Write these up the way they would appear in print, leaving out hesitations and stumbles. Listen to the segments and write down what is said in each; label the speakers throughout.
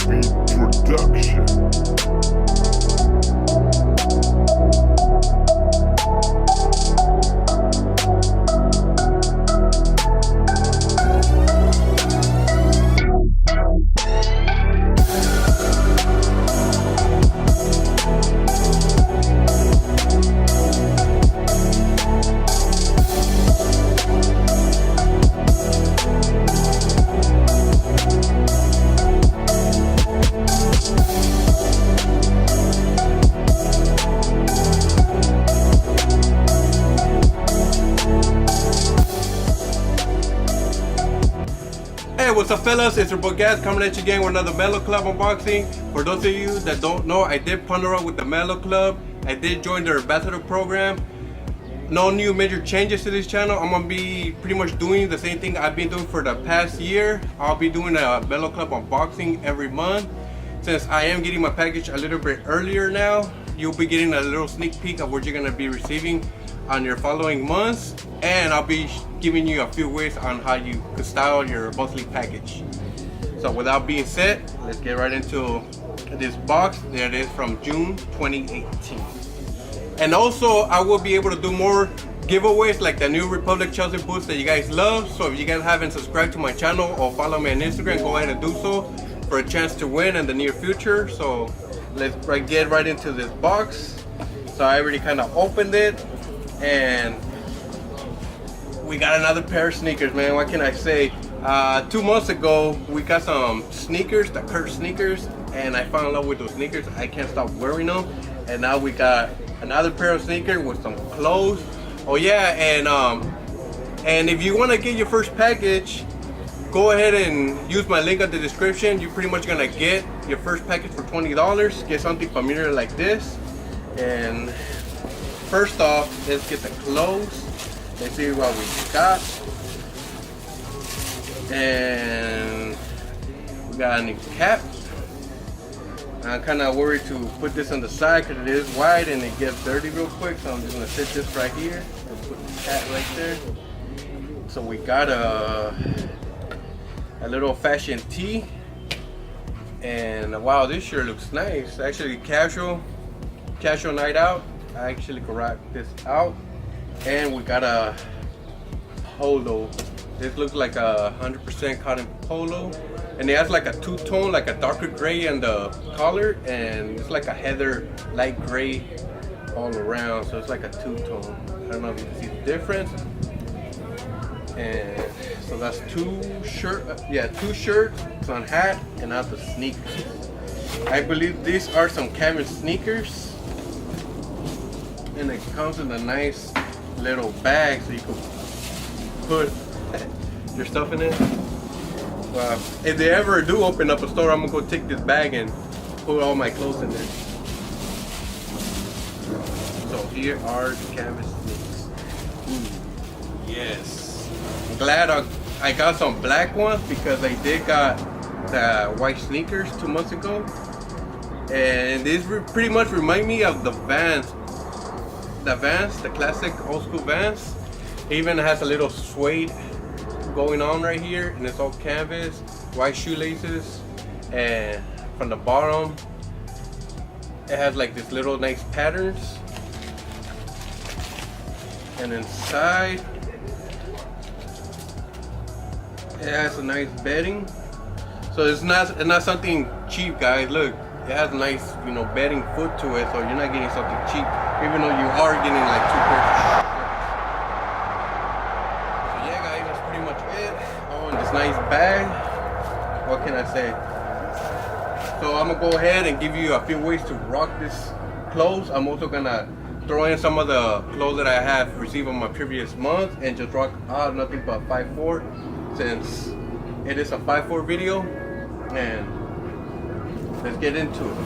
Speaker 1: Beat Production.
Speaker 2: Hey, what's up, fellas? It's your boy Gaz coming at you again with another Menlo Club unboxing. For those of you that don't know, I did partner up with the Menlo Club. I did join their ambassador program. No new major changes to this channel. I'm gonna be pretty much doing the same thing I've been doing for the past year. I'll be doing a Menlo Club unboxing every month. Since I am getting my package a little bit earlier now, you'll be getting a little sneak peek of what you're gonna be receiving on your following months, and I'll be giving you a few ways on how you could style your monthly package. So without being said, let's get right into this box. There it is, from June 2018. And also I will be able to do more giveaways like the New Republic Chelsea boots that you guys love. So if you guys haven't subscribed to my channel or follow me on Instagram, go ahead and do so for a chance to win in the near future. So let's get right into this box. So I already kind of opened it, and we got another pair of sneakers, man. What can I say? 2 months ago we got some sneakers, the Kurt sneakers, and I fell in love with those sneakers. I can't stop wearing them, and now we got another pair of sneakers with some clothes. Oh yeah, and if you want to get your first package, go ahead and use my link in the description. You're pretty much gonna get your first package for $20. Get something familiar like this. And first off, let's get the clothes. Let's see what we got. And we got a new cap. I'm kind of worried to put this on the side because it is wide and it gets dirty real quick. So I'm just gonna sit this right here and put the cap right there. So we got a little fashion tee. And wow, this shirt looks nice. Actually casual night out. I actually could rock this out. And we got a polo. This looks like a 100% cotton polo, and it has like a two-tone, like a darker gray in the collar, and it's like a heather light gray all around. So it's like a two-tone. I don't know if you can see the difference. And so that's two shirts, one hat, and now the sneakers. I believe these are some canvas sneakers, and it comes in a nice little bag so you can put your stuff in it. If they ever do open up a store, I'm gonna go take this bag and put all my clothes in there. So here are the canvas sneakers. Ooh, yes. I'm glad I got some black ones because I did got the white sneakers 2 months ago, and these pretty much remind me of the Vans. The classic old school Vans. It even has a little suede going on right here, and it's all canvas, white shoelaces, and from the bottom it has like this little nice patterns, and inside it has a nice bedding. So it's not something cheap, guys. Look, it has a nice, bedding foot to it, so you're not getting something cheap, even though you are getting like 2 pairs of shirts. So yeah, guys, that's pretty much it. Oh, and this nice bag. What can I say? So I'm gonna go ahead and give you a few ways to rock this clothes. I'm also gonna throw in some of the clothes that I have received on my previous month and just rock out nothing but 5'4", since it is a 5'4" video. And let's get into it.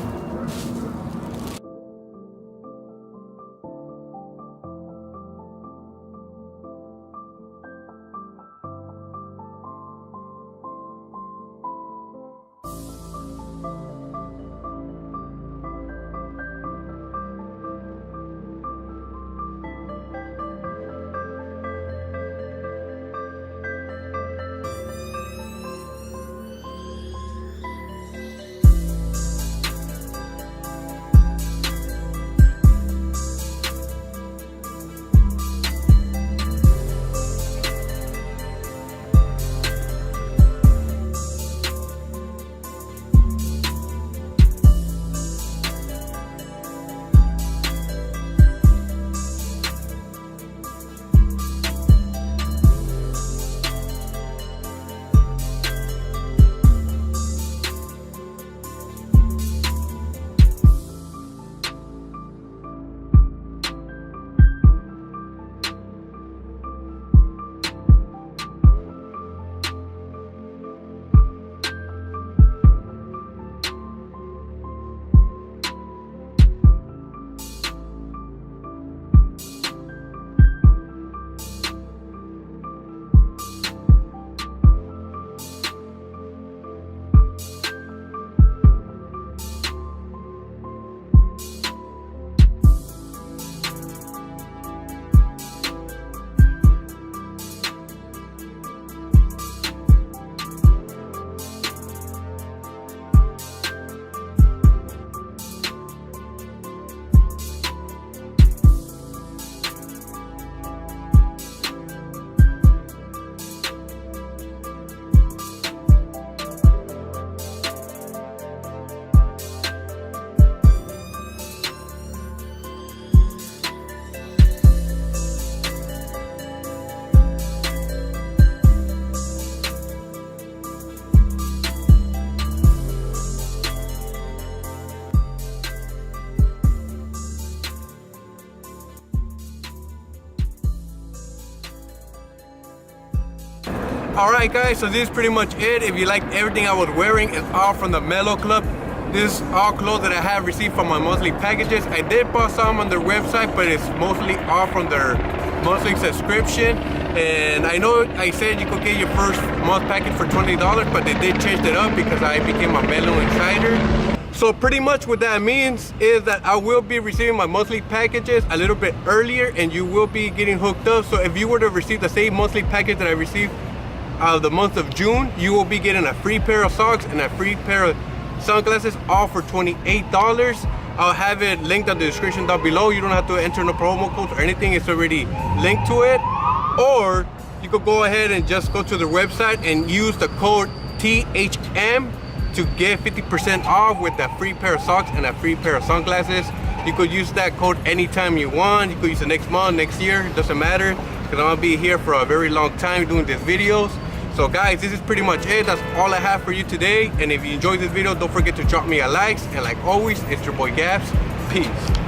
Speaker 2: Alright guys, so this is pretty much it. If you liked everything I was wearing, it's all from the Menlo Club. This is all clothes that I have received from my monthly packages. I did buy some on their website, but it's mostly all from their monthly subscription. And I know I said you could get your first month package for $20, but they did change it up because I became a Menlo Insider. So pretty much what that means is that I will be receiving my monthly packages a little bit earlier, and you will be getting hooked up. So if you were to receive the same monthly package that I received the month of June, you will be getting a free pair of socks and a free pair of sunglasses, all for $28. I'll have it linked in the description down below. You don't have to enter no promo codes or anything. It's already linked to it. Or you could go ahead and just go to the website and use the code THM to get 50% off with that free pair of socks and a free pair of sunglasses. You could use that code anytime you want. You could use it next month, next year, it doesn't matter, because I'm gonna be here for a very long time doing these videos. So guys, this is pretty much it. That's all I have for you today. And if you enjoyed this video, don't forget to drop me a like. And like always, it's your boy Gabs. Peace.